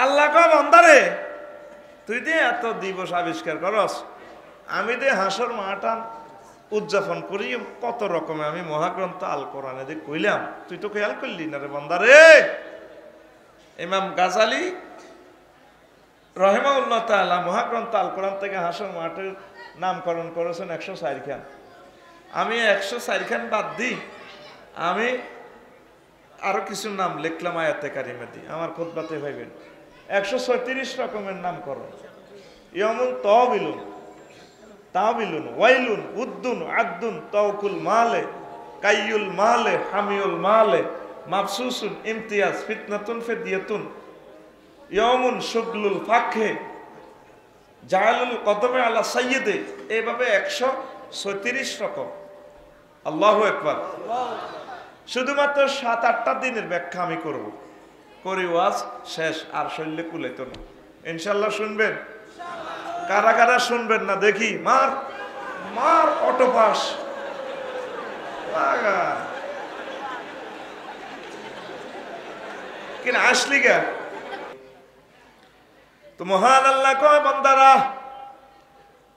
আল্লাহ কয় বান্দারে তুই দে এত দিবস আবিষ্কার করস, আমি দে হাসর মাহটা উদযাপন করি কত রকমে। আমি মহাগ্রন্থ আল কোরআনে দিয়ে কইলাম, তুই তো খেয়াল করলি না রে বান্দারে। ইমাম গাজালি রহিমাহুল্লাহ তাআলা মহাগ্রন্থ আল কোরআন থেকে হাসর মাঠের নামকরণ করেছেন 104 খান। আমি 104 খান বাদ দিই, আমি আরো কিছু নাম লিখলাম আয়াতে কারিমে দিই, আমার খুতবাতে ভাইবেন 136 রকমের নামকরণ। ইয়ামুন তাওবিলুন, তাওবিলুন, ওয়াইলুন, উদ্দুন, আদ্দুন, তাওকুল মালে, কাইয়ুল মালে, হামিউল মালে, মাবসুসুন, ইমতিয়াজ, ফিতনাতুন, ফিদিয়াতুন, ইয়ামুন শুগলুল ফাখে, জালালুল কদমে আলা সাইয়্যিদে, এইভাবে 136 রকম। আল্লাহু আকবার। শুধুমাত্র 7-8টা দিনের ব্যাখ্যা আমি করব, করি ওয়াজ শেষ, আর শৈল্যে কুলাইতো না। ইনশাল্লাহ শুনবেন? কারা কারা শুনবেন না দেখি? মার মার অটোপাস কিনা আসলি গা। তো মহান আল্লাহ কয় বান্দারা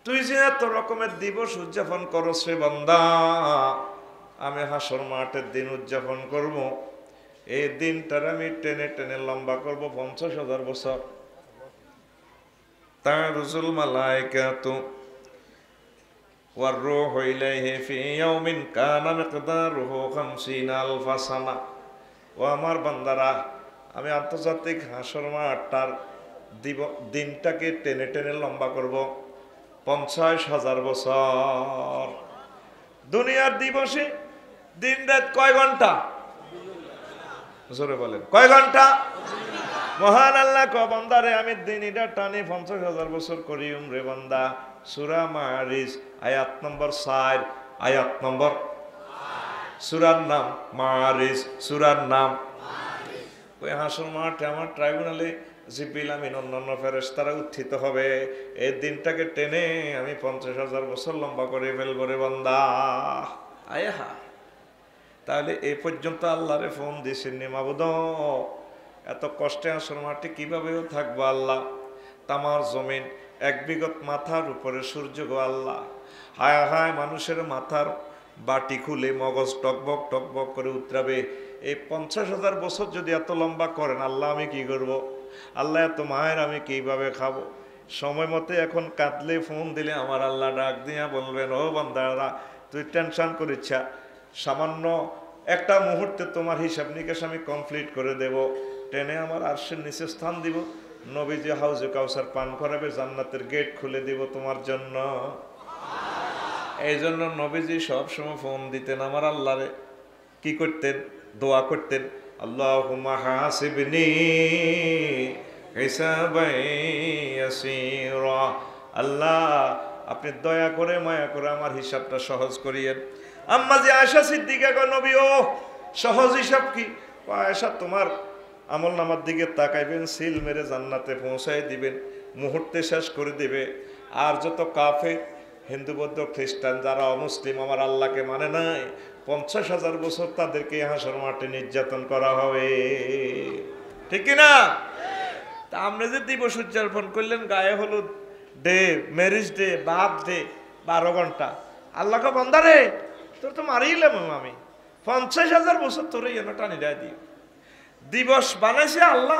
তুই যে এত রকমের দিবস উদযাপন করস রে বান্দা, আমি হাসর মাঠের দিন উদযাপন করব। এই দিনটার আমি টেনে টেনে লম্বা করব 50,000 বছর। তারজুল মালাইকাতু ওয়ার রূহু ইলাইহি ফি ইয়াউমিন কানা মিকদারুহু 50 আলফা সানা। ও আমার বান্দারা, আমি আন্তর্জাতিক হাসর মাঠটার দিনটাকে টেনে টেনে লম্বা করব 50,000 বছর। দুনিয়ার দিবসে দিন রাত কয় ঘন্টা? জোরে বলেন, কয় ঘন্টা? মহান আল্লাহ কয় বান্দারে আমি দিনটা টানি 50,000 বছর করি রে বান্দা। সূরা মারিজ আয়াত নম্বর 4, আয়াত নম্বর, সূরার নাম মারিজ, সূরার নাম। ওই হাসর মাঠে আমার ট্রাইব্যুনালে জিবরিল আমিন অন্যান্য ফেরেশতারা উত্থিত হবে। এই দিনটাকে টেনে আমি 50,000 বছর লম্বা করে ফেলবো রে বান্দা। আয় হা, তাহলে এই পর্যন্ত আল্লাহরে ফোন দিয়েছেন নি মাবুদ, এত কষ্টে হাসর মাঠে কিভাবেও থাকবো আল্লাহ। তামার জমিন এক বিগত মাথার উপরে সূর্য গো আল্লাহ। হায় হায়, মানুষের মাথার বাটি খুলে মগজ টকবক টকবক করে উতরাবে। এই 50,000 বছর যদি এত লম্বা করেন আল্লাহ, আমি কি করব? আল্লাহ এত মায়ের আমি কিভাবে খাবো? সময় মতো এখন কাঁদলে ফোন দিলে আমার আল্লাহ ডাক দিয়া বলবেন, ও বান্দারা তুই টেনশন করিচ্ছা, সামান্য একটা মুহূর্তে তোমার হিসাব নিকাশ আমি কমপ্লিট করে দেব, টেনে আমার আরশের নিচে স্থান দিব, নবীজি হাউজে কাউসার পান করাবে, জান্নাতের গেট খুলে দিব তোমার জন্য। এই জন্য নবীজি সবসময় ফোন দিতেন আমার আল্লাহরে, কি করতেন? দোয়া করতেন, আল্লাহুম্মা হাসিবনি হিসাবান ইয়াসীরা। আল্লাহ আপনি দয়া করে মায়া করে আমার হিসাবটা সহজ করিয়েন। আম্মা যে আয়েশা সিদ্দিকা কয়, নবী ও সহজ হিসাব কি? আয়েশা তোমার আমল নামার দিকে তাকাইবেন, সিল মেরে জান্নাতে পৌঁছাই দিবেন, মুহূর্তে শেষ করে দিবে। আর যত কাফের, হিন্দু বৌদ্ধ খ্রিস্টান যারা অমুসলিম আমার আল্লাহকে মানে নাই, 50,000 বছর তাদেরকে হাসর মাঠে নির্যাতন করা হবে। ঠিক না? তা আমরা যে দিবস উদযাপন করলেন, গায়ে হলুদ day, marriage day, birth day, 12 ঘন্টা, আল্লাহকে বান্দারে তোর তো মারিলাম আমি, 50,000 বছর তোর এনে টানি দেয় দিয়ে দিবস বানাইছে আল্লাহ,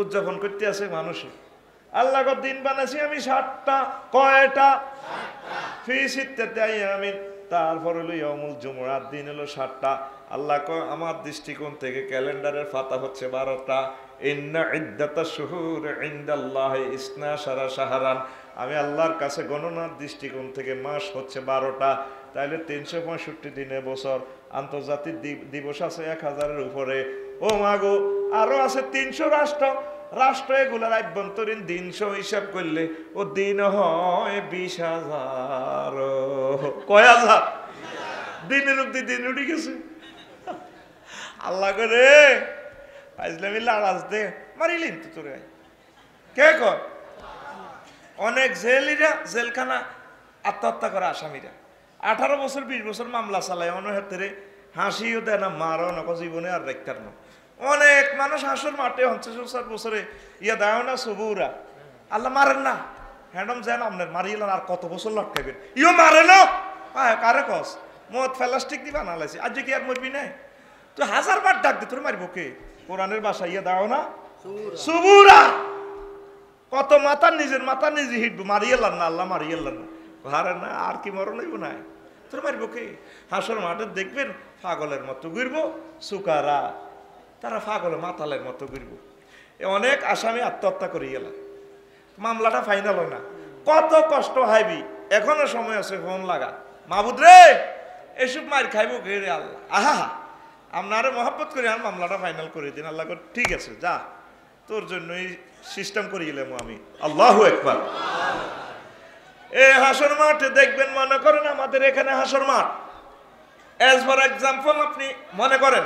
উদযাপন করতে আছে মানুষে। আল্লাহ দিন বানাইছি আমি 60টা, কয়টা? আমি, তারপর হলো ইয়াউমুল জুমআর দিন হলো 60টা। আল্লাহ আমার দৃষ্টিকোণ থেকে ক্যালেন্ডারের পাতা হচ্ছে 12টা। ইন্না ইদ্দাতাশ শুহুর ইনদাল্লাহি 12 শাহরান। আমি আল্লাহর কাছে গণনার দৃষ্টিকোণ থেকে মাস হচ্ছে 12টা। তাইলে 365 দিনে বছর। আন্তর্জাতিক দিবস আছে 1000-এর উপরে। ও মাগো, আরো আছে 300 রাষ্ট্র এগুলার আভ্যন্তরীণ দিনশো হিসাব করলে ও দিন হয় 20,000। কয় হাজার? দিনের অব্দি দিন উঠে গেছে। আল্লাহ করে আইসলামি লাড়াজ দে মারিলিন তো তোরে কে কর? অনেক জেলিরা, জেলখানা আত্মহত্যা করে আসামিরা 18 বছর 20 বছর মামলা চালায়, অনেক হাতেরে হাসিও দেয় না, মারও না, জীবনে আর রাখতার না। অনেক মানুষ হাসর মাঠে 50 বছরে ইয়া দেয় না সবুরা, আল্লাহ মারেন না, হ্যান্ডম যেন আপনার মারিয়ে আর কত বছর লটকাইবেন, ইও মারে না। হ্যাঁ কারে কস মদ ফেলাস্টিক দিবা না লাইছি, আজ কি আর মরবি না? তুই 1000 বার ডাক দি তোর মারবো কে? কোরআনের ভাষা ইয়া দাও না সবুরা। কত মাথা নিজের মাথা নিজে হিটবো, মারিয়ে না আল্লাহ মারিয়ে না, হারে না আর কি মরণ হইব না, তোর মারবো কে? হাসর মাঠে দেখবেন পাগলের মতো ঘুরবো, সুকারা তারা পাগলের মাতালের মতো ঘুরবো। অনেক আসামি আত্মহত্যা করে গেল, মামলাটা ফাইনাল হয় না, কত কষ্ট হাইবি। এখনো সময় আছে, ফোন লাগা, মাহবুদ রে এসব মার খাইবো কে রে আল্লাহ, আহা আপনারে মহব্বত করে আর মামলাটা ফাইনাল করে দিন। আল্লাহ করে ঠিক আছে যা, তোর জন্যই সিস্টেম করে গেলাম আমি। আল্লাহু আকবার। এই হাসর মাঠে দেখবেন, মনে করেন আমাদের এখানে হাসর মাঠ, এজ ফর এক্সাম্পল আপনি মনে করেন,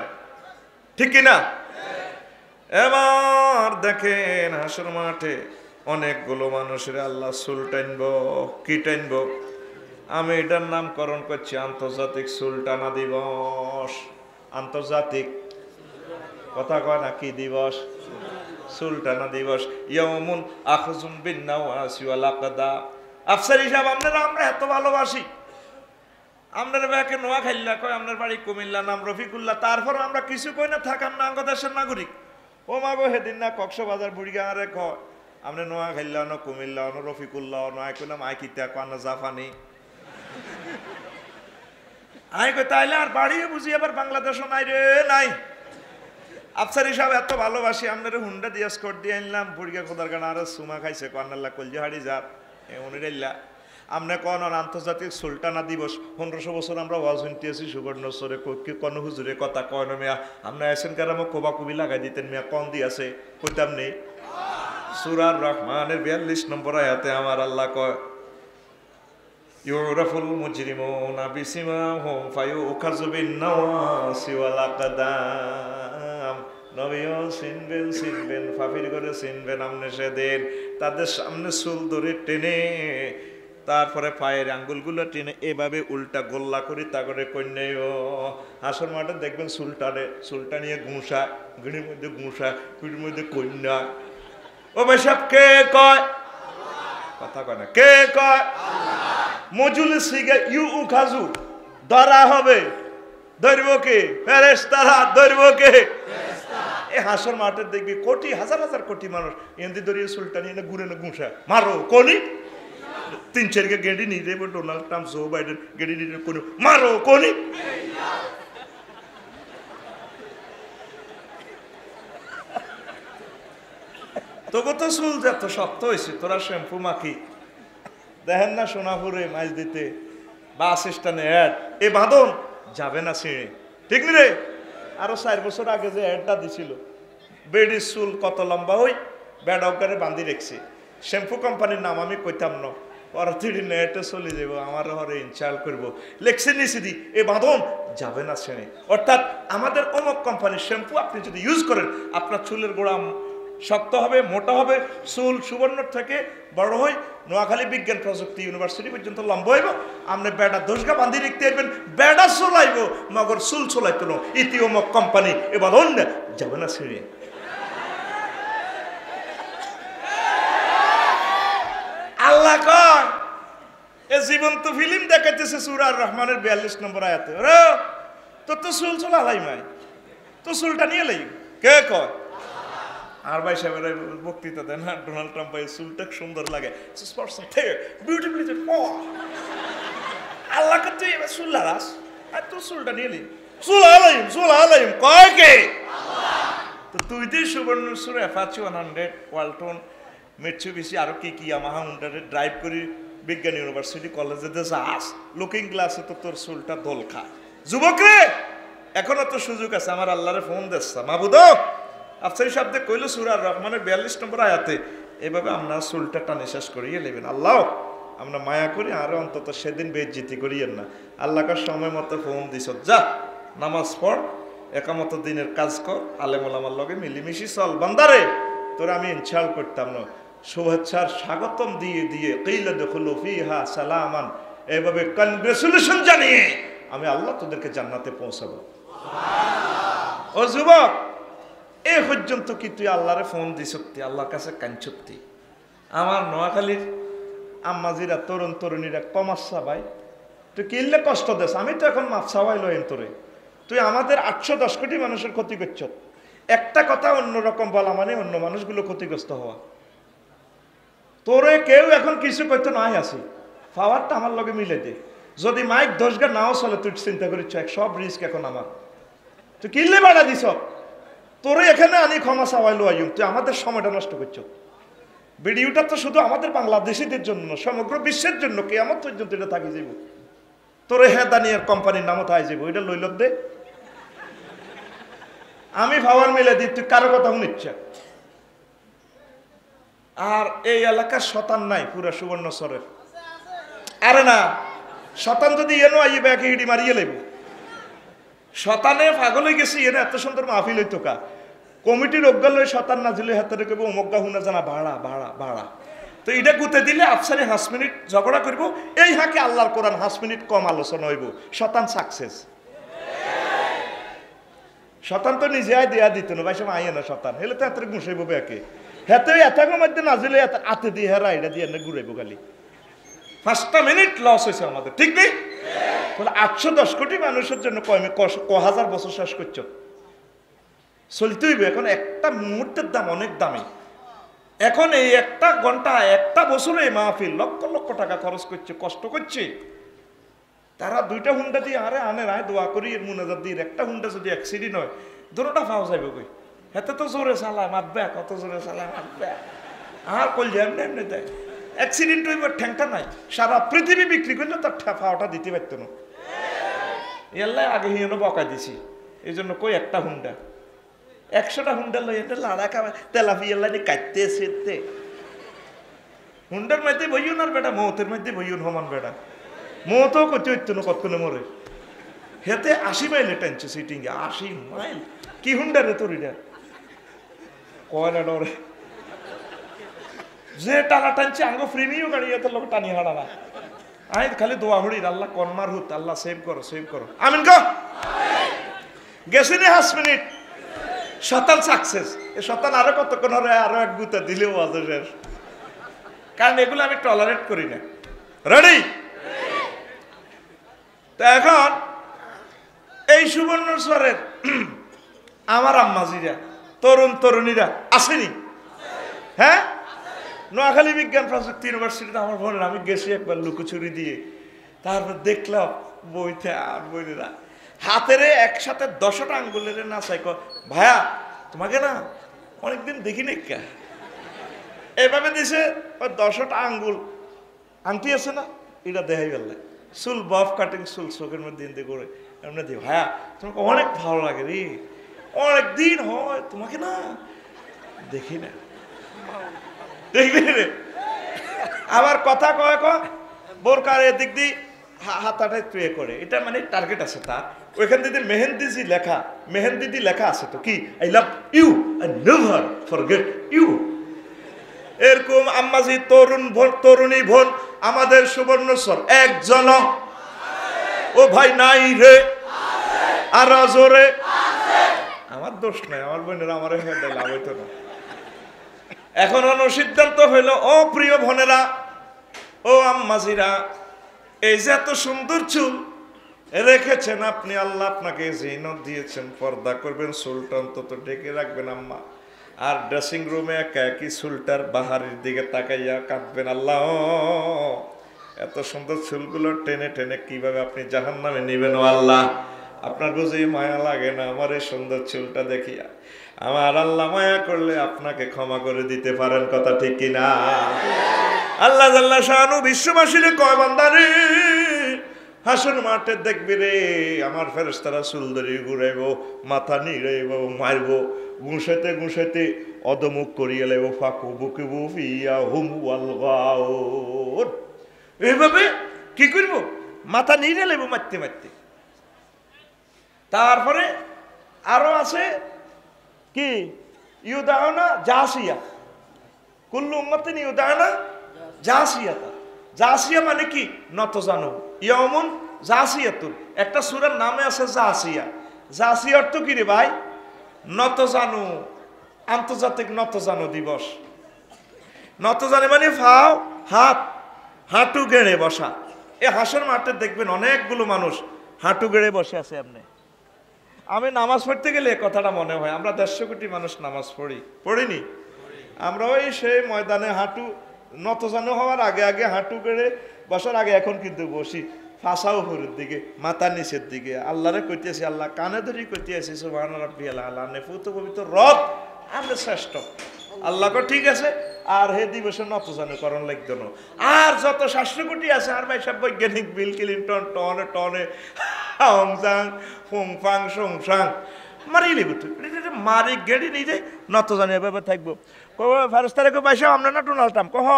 ঠিক কিনা? এবার দেখেন হাসর মাঠে অনেকগুলো মানুষের আল্লাহ চুল টানবো। কি টানবো? আমি এটার নামকরণ করছি আন্তর্জাতিক চুলটানা দিবস। আন্তর্জাতিক কথা কয় না কি দিবস? চুলটানা দিবস। ইয়াউমুন আখজুম বিন নাওয়াসি ওয়াল আকদা। আফসার হিসাব আপনারা আমরা এত ভালোবাসি, আপনার ব্যাকে নোয়া খাইল্লা কয়, আপনার বাড়ি কুমিল্লা, নাম রফিকুল্লাহ, তারপর আমরা কিছু কই না, থাকার না দেশের নাগরিক। ও মাগো হেদিন না কক্সবাজার বুড়িগাঁরে কয় আপনি নোয়া খাইল্লা ন কুমিল্লা ন রফিকুল্লাহ নয় কইলাম আই কিতা কানা জাফানি আই কই তাইলে আর বাড়িয়ে বুঝি আবার বাংলাদেশও নাই রে নাই। আফসার হিসাব এত ভালোবাসি, আপনার হুন্ডা দিয়ে স্কট দিয়ে আনলাম, বুড়িগা খোদার গান আর সুমা খাইছে কন্নাল্লা কলজি হাড়ি যার এমন রাইল্লা। আমরা কন আন্তর্জাতিক সুলতানা দিবস 1500 বছর আমরা ওয়াজ শুনতেছি সুবর্ণচরে কোন হুজুরে কথা কন মিয়া, আমরা এসেন কারামো কোবা কুবি লাগাই দিতেন মিয়া, কন দিয়েছে কইতাম নেই। সূরা রহমানের 42 নম্বর আয়াতে আমার আল্লাহ কয় ইউরাফুল মুজরিমুনা বিসিমাহুম ফায়ুখাযু বিন নাওয়াসি ওয়াল আকদাম। নবীও চিনবেন ফাফির করে চিনবেন আপনি সেদিন তাদের সামনে চুল ধরে টেনে, তারপরে পায়ের আঙ্গুলগুলো টেনে এভাবে উল্টা গোল্লা করি তা করে কন্যাও হাসর মাঠে দেখবেন চুলটা নিয়ে ঘুষা, গিড়ির মধ্যে ঘুষা, পিঠের মধ্যে কন্যা। ও ভাই সব কে কয়? কথা কয় না, কে কয়? মজুল সিগে ইউ উখাজু ধরা হবে, ধরবো কে? ফেরেশতারা ধরবো কে? এই হাসর মাঠে দেখবি কোটি হাজার হাজার কোটি মানুষ এমনি ধরিয়ে চুলটা নিয়ে ঘুরে না ঘুষা মারো কোনি 3-4 গেড়ি নিয়ে যাবো, ডোনাল্ড ট্রাম্প জো বাইডেন গেড়ি নিয়ে কোন মারো কোনি। তোকে তো চুল যত শক্ত হয়েছে, তোরা শ্যাম্পু মাখি দেখেন না সোনাপুরে মাছ দিতে বাস স্ট্যান্ডে অ্যাড, এ বাঁধন যাবে না ছিঁড়ে, ঠিক নি রে? আরো 4 বছর আগে যে অ্যাডটা দিছিল, বেডির চুল কত লম্বা হই বেডাউকারে বান্ধি রেখছি, শ্যাম্পু কোম্পানির নাম আমি কইতাম না, পরতিটি নেটে চলে যাব, আমার হরে ইনশাল করবো, লেখছে নিচে দি এ বাঁধন যাবে না ছিঁড়ে। অর্থাৎ আমাদের অমুক কোম্পানির শ্যাম্পু আপনি যদি ইউজ করেন আপনার চুলের গোড়া শক্ত হবে, মোটা হবে, চুল সুবর্ণ থেকে বড় হয়, নোয়াখালী বিজ্ঞান প্রযুক্তি ইউনিভার্সিটি পর্যন্ত লম্বা হইব, আপনি বেড়া দোষগা বান্ধি রেখতে পারবেন, বেড়া চলাইব মগর চুল চলাইতো না, ইতি অমুক কোম্পানি এবার অন্য যাবে না ছিঁড়ে। আল্লাহ কয় এ জীবন্ত ফিল্ম দেখাইতেছে সূরা রহমানের 42 নম্বর আয়াতে, রে তোর তো চুল চলা লাই মাই, তো চুলটা নিয়ে লাই, কে কয়? আর ভাই সাহেবের বক্তৃতা দেন না, ডোনাল্ড ট্রাম্প ভাই চুলটা সুন্দর লাগে, আল্লাহকে তুই এবার চুল লাগাস আর তোর চুলটা নিয়ে লি, চুল আলাইম কয় কে? তো তুই তুই সুবর্ণ সুরে অ্যাপাচি 100 ওয়ালটন মিৎসুবিশি আরো কি কি ইয়ামাহা হুন্ডারে ড্রাইভ করি বিজ্ঞান ইউনিভার্সিটি কলেজে যাস, লুকিং গ্লাসে তো তোর চুলটা দোল খায়। যুবক রে এখনো তো সুযোগ আছে, আমার আল্লাহরে ফোন দিচ্ছা মাহবুদ আফসারি শব্দে কইল সূরা রহমানের 42 নম্বর আয়াতে, এভাবে আমরা চুলটা টানে শেষ করিয়ে নেবেন। আল্লাহ আমরা মায়া করি আর অন্তত সেদিন বেজ্জিতি করিয়েন না। আল্লাহকে সময় মতো ফোন দিছ, যা নামাজ পড়, একামত দিনের কাজ কর, আলেমুল আমার লগে মিলিমিশি চল, বান্দারে তোরা আমি ইনশাল করতাম না, শুভেচ্ছার স্বাগতম দিয়ে দিয়ে কিলা দুখুলু ফিহা সালামান, এইভাবে কনগ্রেচুলেশন জানিয়ে আমি আল্লাহ তোদেরকে জান্নাতে পৌঁছাবো। ও যুবক এ পর্যন্ত কি তুই আল্লাহরে ফোন দিছতি, আল্লাহর কাছে কাঞ্চতি? আমার নোয়াখালীর আম্মাজিরা তরুণ তরুণীরা কমাচ্ছা ভাই, তুই কিনলে কষ্ট দেস, আমি তো এখন মাপ চাওয়াই লইন তোরে, তুই আমাদের 810 কোটি মানুষের ক্ষতি করছ। একটা কথা অন্যরকম বলা মানে অন্য মানুষগুলো ক্ষতিগ্রস্ত হওয়া। তোরে কেউ এখন কিছু করতে নাই আসি, পাওয়ারটা আমার লগে মিলে দে। যদি মাইক 10 গা নাও চলে তুই চিন্তা করিস, সব রিস্ক এখন আমার। তুই কিনলে বাড়া দিস, তোরে এখানে আনি ক্ষমা চাওয়াই লইম, তুই আমাদের সময়টা নষ্ট করছ। ভিডিওটা তো শুধু আমাদের বাংলাদেশিদের জন্য, সমগ্র বিশ্বের জন্য, কিয়ামত পর্যন্ত এটা থাকি যাইব। তোরে হেদানিয়ার কোম্পানির নামও তাই যাইব, এটা লইলত দে, আমি পাওয়ার মিলে দিই, তুই কারো কথা শুনিচ্ছ। আর এই এলাকার শতান নাই পুরা সুবর্ণচরের, আরে না শতান যদি এনো আইবে একে হিডি মারিয়ে লেব। শতানে পাগল হয়ে গেছি, এনে এত সুন্দর মাহফিল হইতো কা, কমিটির অজ্ঞালয় শতান না দিলে হাতে কেবো অমজ্ঞা হুনা জানা ভাড়া ভাড়া ভাড়া। তো এটা গুতে দিলে আফসারে 5 মিনিট ঝগড়া করবো, এই হাঁকে আল্লাহর কোরআন 5 মিনিট কম আলোচনা হইব, শতান সাকসেস। শতান তো নিজে আয় দেয়া দিত না ভাই, সব আইয়ে না শতান, হেলে তো এত ঘুষাইব একে হেতে এতকে মধ্যে না দিলে আতে দিয়ে হেরা এটা দিয়ে ঘুরাইব খালি। 5টা মিনিট লস হয়েছে আমাদের, ঠিক নেই? 810 কোটি মানুষের জন্য হাজার বছর শেষ করছ, চলতে হইবে। এখন একটা মুহূর্তের দাম অনেক দামি। এখন এই একটা ঘন্টা, একটা বছরে মাহফিল লক্ষ লক্ষ টাকা খরচ করছে, কষ্ট করছে। তারা 2টা হুন্ডা দিয়ে আরে আনে রায় দোয়া করি এর মুনাজাত দিয়ে, একটা হুন্ডা যদি অ্যাক্সিডেন্ট হয় দুটোটা পাওয়া যাবে কই, হেতে তো জোরে চালায় মাতবে, কত জোরে চালায় মাতবে, আর কল যে এমনি এমনি দেয় অ্যাক্সিডেন্ট হইব, ঠ্যাংটা নাই। সারা পৃথিবী বিক্রি করলে তার পাওয়াটা দিতে পারতো না। এল্লাই আগে হিয়েনো বকা দিছি, এই জন্য কই একটা হুন্ডা, 100টা হুন্ডা লই এটা লাড়া খাবে তেলাপি এল্লাই কাটতে সেরতে। হুন্ডার মধ্যে বইও না বেটা, মৌতের মধ্যে বইও হমান বেটা, মৌতও করতে হইতো না কতক্ষণে মরে। হেতে 80 মাইলে টানছে সিটিং, 80 মাইল কি হুন্ডা রে তোর এটা কয় না ডরে, যে টানা টানছে আঙ্গো প্রিমিও গাড়ি এত লোক টানি হাড়া না। আই খালি দোয়া হড়ির আল্লাহ কনমার হুত, আল্লাহ সেভ করো সেভ করো, আমিন কো। গেছে নি 5 মিনিট, শতান সাকসেস। এ শতান আরো কতক্ষণ হরে, আরো এক গুতা দিলেও আছে শেষ, কারণ এগুলো আমি টলারেট করি না। রেডি? তো এখন এই সুবর্ণচরের আমার আম্মাজিরা তরুণ তরুণীরা আসেনি? হ্যাঁ, নোয়াখালী বিজ্ঞান প্রযুক্তি ইউনিভার্সিটিতে আমার বোনের, আমি গেছি একবার লুকোচুরি দিয়ে, তারপর দেখলাম বইতে আর বোনেরা হাতেরে একসাথে 10টা আঙ্গুলের নাচাই, ভাইয়া তোমাকে না অনেকদিন দেখি না, এভাবে দিছে ওই 10টা আঙ্গুল, আংটি আছে না এটা দেখাই ফেললে, চুল বফ কাটিং চুল চোখের মধ্যে দিন করে এমনি দিই, ভাইয়া তোমাকে অনেক ভালো লাগে রে, অনেকদিন হয় তোমাকে না দেখি না, দেখবি রে। আবার কথা কয় বোরকার এদিক দিয়ে হাতাটায় ট্রে করে, এটা মানে টার্গেট আছে তার। ওইখান থেকে মেহেন্দিজি লেখা, মেহেন্দিদি লেখা আছে তো কি, I love you, I never forget you. এরকম আম্মাজি তরুণ তরুণী বোন আমাদের সুবর্ণচর একজন, ও ভাই নাই রে আর জোরে, আমার দোষ নাই, আমার বোনেরা আমার লাভ হইতো না। এখন সিদ্ধান্ত হইল, ও প্রিয় বোনেরা, ও আম্মাজিরা, এই যে এত সুন্দর চুল রেখেছেন আপনি, আল্লাহ আপনাকে জিনত দিয়েছেন, পর্দা করবেন, চুলটা অন্তত ঢেকে রাখবেন আম্মা। আর ড্রেসিং রুমে একা একই চুলটার বাহারের দিকে তাকাইয়া কাঁদবেন, আল্লাহ এত সুন্দর চুলগুলো টেনে টেনে কিভাবে আপনি জাহান্নামে নিবেন, ও আল্লাহ আপনার বুঝি মায়া লাগে না আমার এই সুন্দর চুলটা দেখিয়া? আমার আল্লাহ মায়া করলে আপনাকে ক্ষমা করে দিতে পারেন, কথা ঠিক কিনা? আল্লাহ জাল্লা শানু বিশ্ববাসীরে কয়, বান্দারে হাসর মাঠে দেখবি রে আমার ফেরেশতারা চুল ধরে ঘুরাইব, মাথা নিড়াইব, মারব, গুঁসাইতে গুঁসাইতে অদমুখ করিয়া লাইব, ফাঁকু বুকে বুফিয়া হুম ওয়াল গাউর। এইভাবে কি করব? মাথা নিড়ে লাইব মারতে মারতে। তারপরে আরো আছে কি, ইউদাউনা জাসিয়া, কুল্লু উম্মাতিন ইউদাউনা জাসিয়াতা। জাসিয়া মানে কি? নত জানো। ইয়াউমুন জাসিয়াতুন, একটা সূরার নামে আছে জাসিয়া। জাসিয়া অর্থ কি রে ভাই? নতজানু, আন্তর্জাতিক নতজানু দিবস। নতজানু মানে ফাও হাত, হাঁটু গেড়ে বসা। এই হাসর মাঠে দেখবেন অনেকগুলো মানুষ হাঁটু গেড়ে বসে আছে। আমি নামাজ পড়তে গেলে কথাটা মনে হয়, আমরা 150 কোটি মানুষ নামাজ পড়িনি? আমরা ওই সেই ময়দানে হাঁটু নতজানু হওয়ার আগে আগে হাঁটু গেড়ে বসার আগে এখন কিন্তু বসি ফাঁসা উপরের দিকে, মাথা নিচের দিকে। আল্লাহরে কইতেছি, আল্লাহ কানে ধরি কইতেছি সুবহান রাব্বিয়াল আলা, নেফুত পবিত্র রব আমরা শ্রেষ্ঠ। আল্লাহকে ঠিক আছে, আর হে দিবসে নতজানু করণ লাগতো না। আর যত 700 কোটি আছে আর ভাই সব বৈজ্ঞানিক, বিল ক্লিনটন টনে টনে হংসাং ফুংফাং সংসাং মারি লিব, মারি গেড়ি নিজে নতজানু এভাবে থাকবো। ফেরেশতারে কো পয়সা আমরা না ডোনাল্ড ট্রাম্প কহ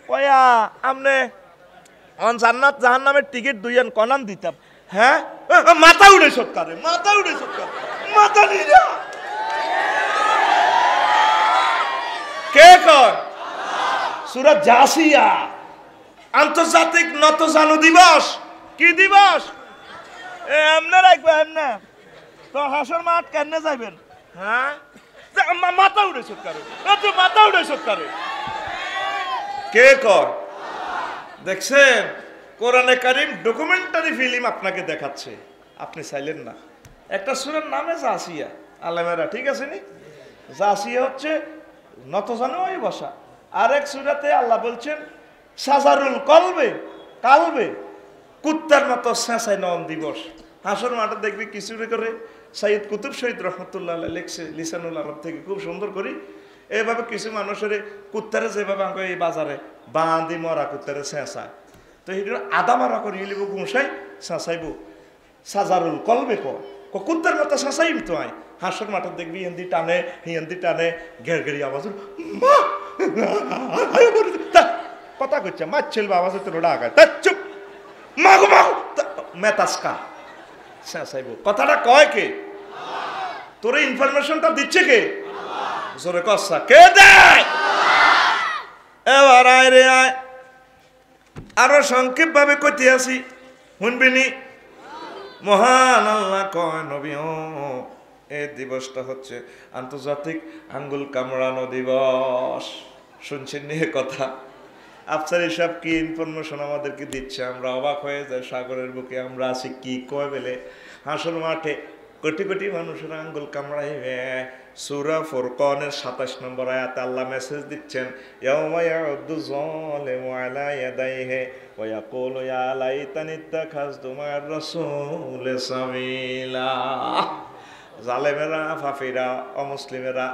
কয়া আমনে অন জান্নাত জাহান্নামের টিকিট দুইজন কনান দিতাম। হ্যাঁ মাথা উড়ে সৎকারে, মাথা উড়ে সৎকার, মাথা নিয়ে যা। কে কয়? সূরা জাসিয়া, আন্তর্জাতিক নতজানু দিবস। কি দিবস? এমনে রাখবে, এমনে তো হাসর মাঠ কেন যাইবেন? হ্যাঁ মাথা উড়ে সৎকারে, মাথা উড়ে সৎকারে। কে কয়? দেখছেন কোরআনে কারীম ডকুমেন্টারি ফিল্ম আপনাকে দেখাচ্ছে, আপনি চাইলেন না। একটা সূরার নামে জাসিয়া, আলেমেরা ঠিক আছে নি? জাসিয়া হচ্ছে নতজানু হয়ে বসা। আরেক সূরাতে আল্লাহ বলছেন সাজারুল কলবে কালবে, কুত্তার মতো চেঁচাই নন দিবস। হাসর মাঠে দেখবি কিছু করে সাইয়্যিদ কুতুব শহীদ রহমতুল্লাহ আলাইহি লিখছে লিসানুল আরব থেকে খুব সুন্দর করে। এইভাবে কিছু মানুষের কুত্তারে যেভাবে আমাকে এই বাজারে বাঁধি মরা কুত্তারে চেঁচায়, তো সেইটা আদা মারা করে লিব গুঁসাই চেঁচাইব। সাজারুল কলবে কুত্তার মতো চেঁচাইম তো আয়। হাসর মাঠে দেখবি হিন্দি টানে, হিন্দি টানে, ঘের ঘেরি আওয়াজ, কথা করছে মাছিল আওয়াজ তোর ডাকায় চুপ মাগো মাগো মেতাসকা চেঁচাইব। কথাটা কয় কে? তোর ইনফরমেশনটা দিচ্ছে কে? জোরে কসা কে দেয়? এবার আয় রে আয়, আরো সংক্ষেপ ভাবে কইতে আসি, শুনবিনি? মহান আল্লাহ কয় নবী এই দিবসটা হচ্ছে আন্তর্জাতিক আঙ্গুল কামড়ানো দিবস। শুনছেন নিয়ে কথা? আফসার হিসাব কি ইনফরমেশন আমাদেরকে দিচ্ছে, আমরা অবাক হয়ে যাই। সাগরের বুকে আমরা আছি, কি কয় বেলে হাসর মাঠে কোটি কোটি মানুষের আঙ্গুল কামড়াইবে। সূরা ফুরকানের 27 নম্বর আয়াতে আল্লাহ মেসেজ দিচ্ছেন, ইয়াউমা ইয়াউদ্দু যালিমু আলা ইয়াদাইহি ওয়া ইয়াকুলু ইয়া লাইতানি ইত্তাখাযতু মা'আর রাসূলি সাবিলা। জালেমেরা, ফাফিরা, অমুসলিমেরা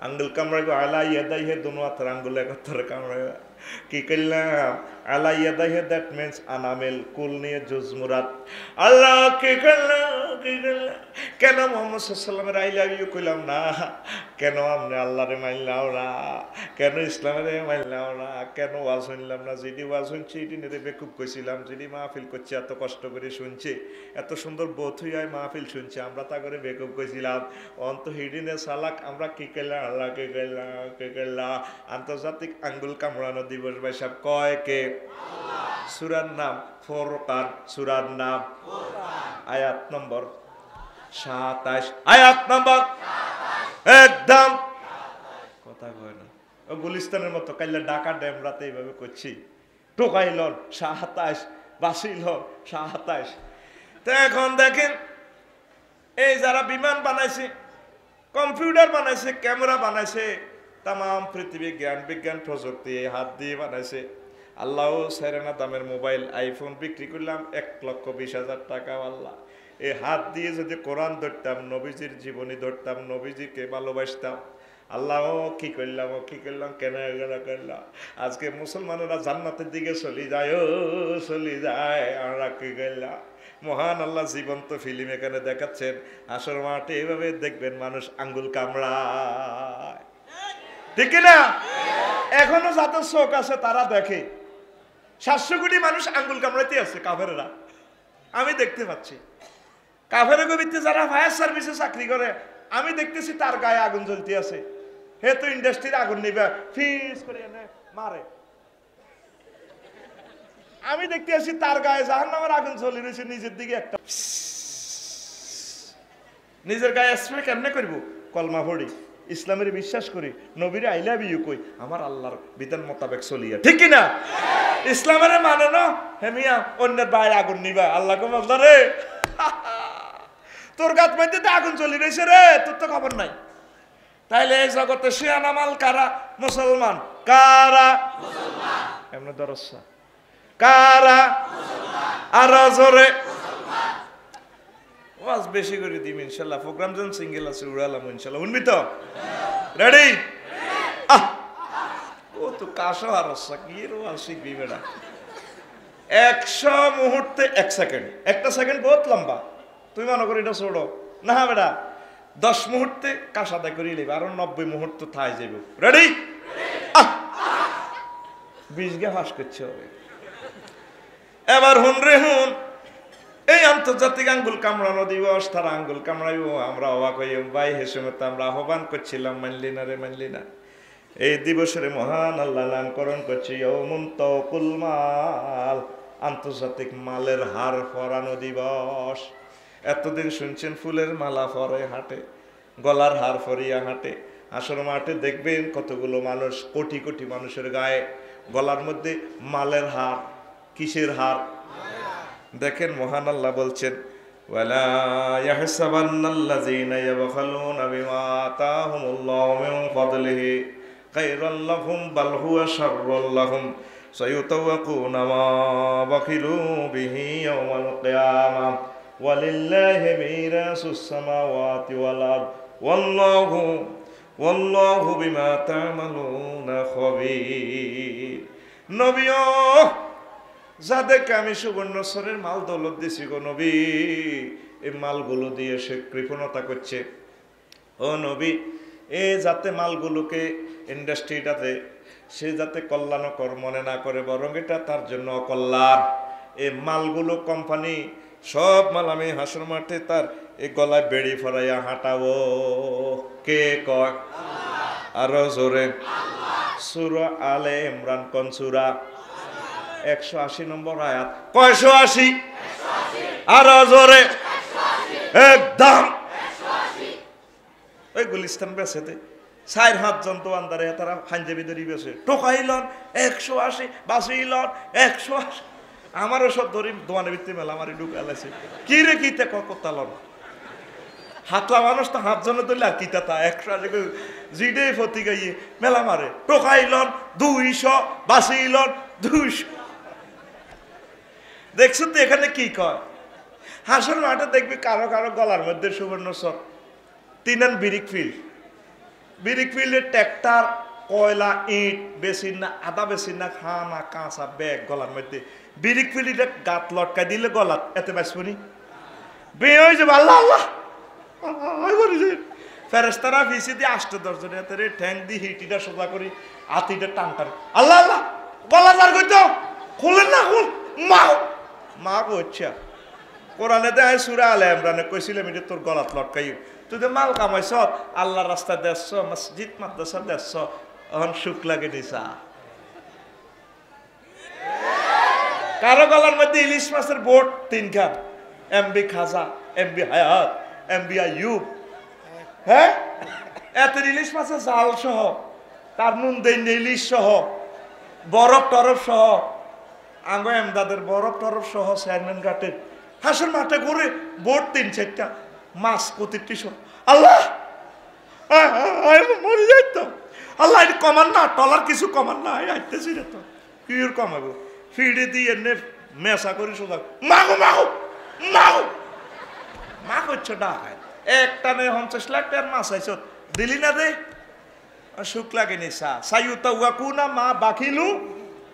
আঙ্গুল কামড়াইবে, আলা ইয়াদাইহি দুনো হাতের আঙ্গুল একত্রে কামড়াইবে। কি করলাম? আলা ইয়াদাইহি, দ্যাট মিন্স আনামেল, কুল নিয়ে জুজমুরাত। আল্লাহ কি করলাম, কি করলাম? কেন মুহাম্মদ সাল্লাল্লাহু আলাইহি ওয়াসাল্লামের আই লাভ ইউ কইলাম না? কেন আপনি আল্লাহরে মানলাম না? কেন ইসলামের মানলাম না? কেন ওয়াজ শুনলাম না? যেটি ওয়াজ শুনছি এটি নেড়ে বেকুব কইছিলাম, যেটি মাহফিল করছে এত কষ্ট করে শুনছে, এত সুন্দর বোধ হইয়ায় মাহফিল শুনছে, আমরা তা করে বেকুব কইছিলাম। অন্ত হিডিনে সালাক আমরা কি করলাম? আল্লাহ কি করলাম, কি করলাম? আন্তর্জাতিক আঙ্গুল কামড়ানো দিবস ভাই সাহেব কয় কে? সূরার নাম ফুরকান, সূরার নাম আয়াত নম্বর 27, আয়াত নম্বর একদম কথা কয় না। ও গুলিস্তানের মতো কাইলা ঢাকা ড্যাম রাতে এইভাবে করছি, টোকাইল 27, বাসিল 27। তো এখন দেখেন এই যারা বিমান বানাইছে, কম্পিউটার বানাইছে, ক্যামেরা বানাইছে, তাম পৃথিবী জ্ঞান বিজ্ঞান প্রযুক্তি হাত দিয়ে বানাইছে। আল্লাহ সেরেনা দামের মোবাইল আইফোন বিক্রি করলাম 1,20,000 টাকা। আল্লাহ এই হাত দিয়ে যদি কোরআন ধরতাম, নবীজির জীবনী ধরতাম, নবীজিকে ভালোবাসতাম, আল্লাহ কি করলাম, কি করলাম, কেন করলাম? আজকে মুসলমানেরা জান্নাতের দিকে চলে যায়, ও চলে যায়, আমরা কি করলাম? মহান আল্লাহ জীবন্ত ফিল্ম এখানে দেখাচ্ছেন। আসর মাঠে এইভাবে দেখবেন মানুষ আঙ্গুল কামড়ায়, ঠিক না? এখনো যাদের চোখ আছে তারা দেখে। 700 কোটি মানুষ আঙ্গুল কামড়াইতে আছে কাফেররা, আমি দেখতে পাচ্ছি। কাফেরের গবিতে যারা ফায়ার সার্ভিসে চাকরি করে, আমি দেখতেছি তার গায়ে আগুন জ্বলতে আছে। হে তো ইন্ডাস্ট্রির আগুন নিবে, ফিস করে এনে মারে। আমি দেখতে আসি তার গায়ে জাহান্নামের আগুন জ্বলে রয়েছে, নিজের দিকে একটা নিজের গায়ে স্প্রে কেমনে করবো? কলমা পড়ি, ইসলামের বিশ্বাস করি, নবীর আই লাভ ইউ কই, আমার আল্লাহর বিধান মোতাবেক চলিয়া, ঠিক কিনা? ইসলামের মানে না হেমিয়া অন্যের বাইরে আগুন নিবা, আল্লাহকে বলল রে তোর গাত মধ্যে তো আগুন চলি রয়েছে রে, তোর তো খবর নাই। তাইলে এই জগতে শিয়ানা মাল কারা? মুসলমান। কারা? এমনি দরসা কারা? আর জোরে ওয়াজ বেশি করে দিম ইনশাল্লাহ। প্রোগ্রাম যখন সিঙ্গেল আছে উড়ালাম ইনশাল্লাহ, শুনবি তো? রেডি? ও তো কাশো আর কি ওয়াজ শিখবি বেটা। 100 মুহূর্তে 1 সেকেন্ড, একটা সেকেন্ড বহুত লম্বা, তুই মনে করি এটা ছোড়ো না বেটা। 10 মুহূর্তে কাশ আদায় করি লেবে, আরো 90 মুহূর্ত থাই যাইব। রেডি? 20 গে ফাঁস করছে হবে। এবার হুন রে হুন, এই আন্তর্জাতিক আঙ্গুল কামড়ানো দিবস, তারা আঙ্গুল কামড়াইব, আমরা অবাক হই ভাই হেসুমতে আমরা আহ্বান করছিলাম, মানলি না রে, মানলি না। এই দিবসের মহান আল্লাহ নামকরণ করছি ইয়াউমুন তাওকুল মাল, আন্তর্জাতিক মালের হার পরানো দিবস। এতদিন শুনছেন ফুলের মালা পরে হাটে, গলার হার পরিয়া হাটে, আসর মাঠে দেখবেন কতগুলো মানুষ, কোটি কোটি মানুষের গায়ে গলার মধ্যে মালের হার। কিসের হার? দেখেন মহান আল্লাহ বলছেন ওয়ালা ইয়াহসাবান্নাল্লাযীনা ইয়াবখালুনা বিমা আতাহুমুল্লাহু মিন ফাদলিহি খায়রাল লাহুম বাল হুয়া শাররুল লাহুম সায়ুতাওয়াকুনা মা বাখিলু বিহি ইয়াওমাল কিয়ামাহ ওয়ালিল্লাহি মিরাসুস সামাওয়াতি ওয়াল আরদ ওয়াল্লাহু বিমা তা'মালুনা খাবীর। নবীও যাদেরকে আমি সুবর্ণস্বরের মাল দৌলত দিছি গো নবী, এই মালগুলো দিয়ে সে কৃপণতা করছে। ও নবী, এ যাতে মালগুলোকে ইন্ডাস্ট্রিটাতে সে যাতে কল্যাণকর মনে না করে, বরং এটা তার জন্য অকল্যাণ। এই মালগুলো কোম্পানি সব মাল আমি হাসর মাঠে তার এই গলায় বেড়ি ফরাইয়া হাঁটাবো। কে কয়? আরো জোরে। সূরা আলে ইমরান কোন সূরা? 180 নম্বর আয়াত। কয়শো 80? আরো জোরে। একদম। ওই গুলিস্তান বেছে দে 4 হাত জন্তু আন্দারে তারা পাঞ্জাবি ধরি বেছে টোকাইলন 180, বাসিলন 180। আমারও সব ধরি দোয়ানে ভিত্তি মেলা আমারই ঢুকালাইছে। কি রে কিতে কতালন হাতলা মানুষ তো হাত জন্য ধরলে আর কিতা তা 180 জিডে ফতি গাইয়ে মেলা মারে টোকাইলন 200, বাসিলন 200। দেখছো তো এখানে কি কয়? হাসর মাঠে দেখবি কারো কারো গলার মধ্যে সুবর্ণস্বর। 3 বিরিক ফিল্ড, বিরিক ফিল্ডের ট্র্যাক্টর, কয়লা, ইট বেশি না, আদা বেশি না, খানা কাঁচা ব্যাগ গলার মধ্যে। বিরিক ফিল্ডে গাত লটকাই দিলে গলাত এতে বাঁচবনি বে হয়ে যাবে। আল্লাহ আল্লাহ ফেরেস্তারা ভিসি দিয়ে 8-10 জন এতে ঠ্যাং দিয়ে হিটিটা সোজা করি, হাতিটা টান টান। আল্লাহ আল্লাহ গলা যার করতো খুলেন না, খুল মাও মা কইছা কোরআনে দেয় সূরা আলে ইমরানে কইছিলাম এটা তোর গলাত লটকাই। তুই তো মাল কামাইছ, আল্লাহর রাস্তা দেখছ, মসজিদ মাদ্রাসা দেখছ, এখন সুখ লাগে নিসা। কারো গলার মধ্যে ইলিশ মাছের বোট 3 খান, এমবি খাজা, এমবি হায়াত, এমবি আইয়ুব। হ্যাঁ, এত ইলিশ মাছের জাল সহ, তার নুন দেন ইলিশ সহ, বরফ টরফ সহ, আঙ্গ এমদাদের বরফ টরফ সহ চেয়ারম্যান ঘাটের হাসর মাঠে ঘুরে বোট 3-4টা, মাছ প্রতিটি সহ। আল্লাহ মরে যাইত। আল্লাহ এটা কমান না, টলার কিছু কমান না, আইতেছি রে তো কি কমাবো? ফিডে দিয়ে এনে মেশা করি সোজা মাগো মাগো মাগো মা করছো ডাকায় একটা নেই 50 লাখ টাকার মাছ আইছ দিলি না দে সুখ লাগে নি সা সাইউতা ওয়াকুনা মা বাকিলু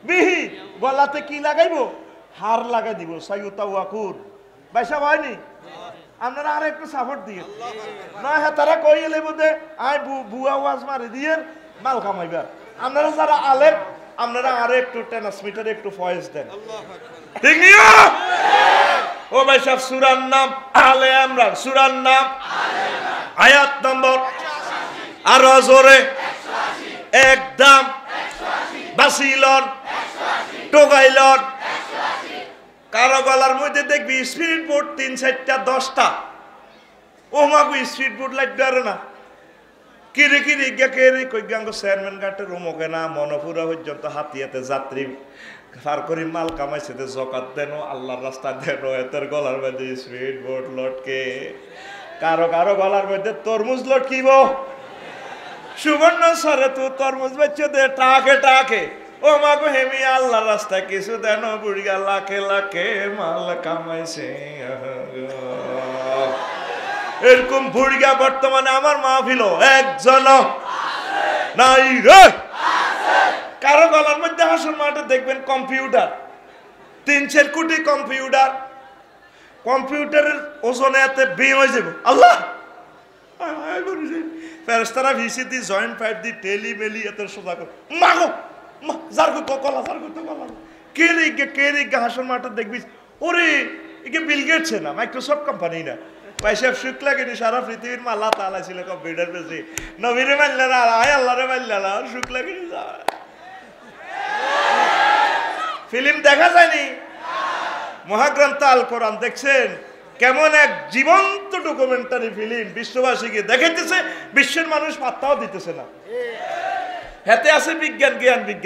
বিহি। গলাতে কি লাগাইবো? হার লাগাই দিব। সাইউতা ওয়াকুন বাইসা হয়নি? আপনারা আর একটু সাপোর্ট দিয়ে নয় হ্যাঁ তারা কই এলে বোধে আয় বুয়া ওয়াজ মারি দিয়ে মাল কামাইবার। আপনারা যারা আলেম আপনারা আরো একটু ট্রান্সমিটারে একটু ভয়েস দেন, ঠিক নিয়া? ও ভাই সাহেব সূরার নাম আলে ইমরান, সূরার নাম আয়াত নম্বর আরো জোরে একদম বাসিলন টোগাইলন। কারো গলার মধ্যে দেখবি স্পিরিট বোর্ড 3-4টা 10টা। ও মাগু স্পিরিট বোর্ড লাগবে আর না কিরে কিরে গিয়া কেরে কইগাঙ্গ চেয়ারম্যান ঘাটে রুমকে না মনপুরা পর্যন্ত হাতিয়াতে যাত্রী পার করি মাল কামাইছে জকাত দেন আল্লাহর রাস্তা দেন এতের গলার মধ্যে স্পিড বোট লটকে কারো কারো গলার মধ্যে তরমুজ লটকিব সুবর্ণ সরে তু তরমুজ বেচে দে টাকে টাকে ও মাগো হেমি আল্লাহর রাস্তায় কিছু দেন বুড়িয়া লাখে লাখে মাল কামাইছে এরকম বুড়িয়া বর্তমানে আমার মাহফিল একজন নাই রে কারো গলার মধ্যে হাসুর মাঠে দেখবেন কম্পিউটার 3-4 কোটি কম্পিউটার কম্পিউটারের ওজনে এতে বিয়ে হয়ে যাবে আল্লাহ ফেরেশতারা ভিসি দি জয়েন্ট পাইপ দি টেলি মেলি এত সোজা করে মাগো যার তো কলা যার তো কলা কে রে হাসুর মাঠে দেখবি ওরে একে বিল গেটস না মাইক্রোসফট কোম্পানি না পয়সা শুক লাগে সারা পৃথিবীর মাল্লা তালা ছিল কম্পিউটার বেশি নবীরে মানলে না আয় আল্লাহরে মানলে না শুক লাগে ফিল্ম দেখা যায়নি মহাগ্রন্থ আল কোরআন দেখছেন কেমন এক জীবন্ত ডকুমেন্টারি ফিল্ম বিশ্ববাসীকে দেখাইতেছে বিশ্বের মানুষ পাত্তাও দিতেছে না হাতে আছে বিজ্ঞান জ্ঞান বিজ্ঞান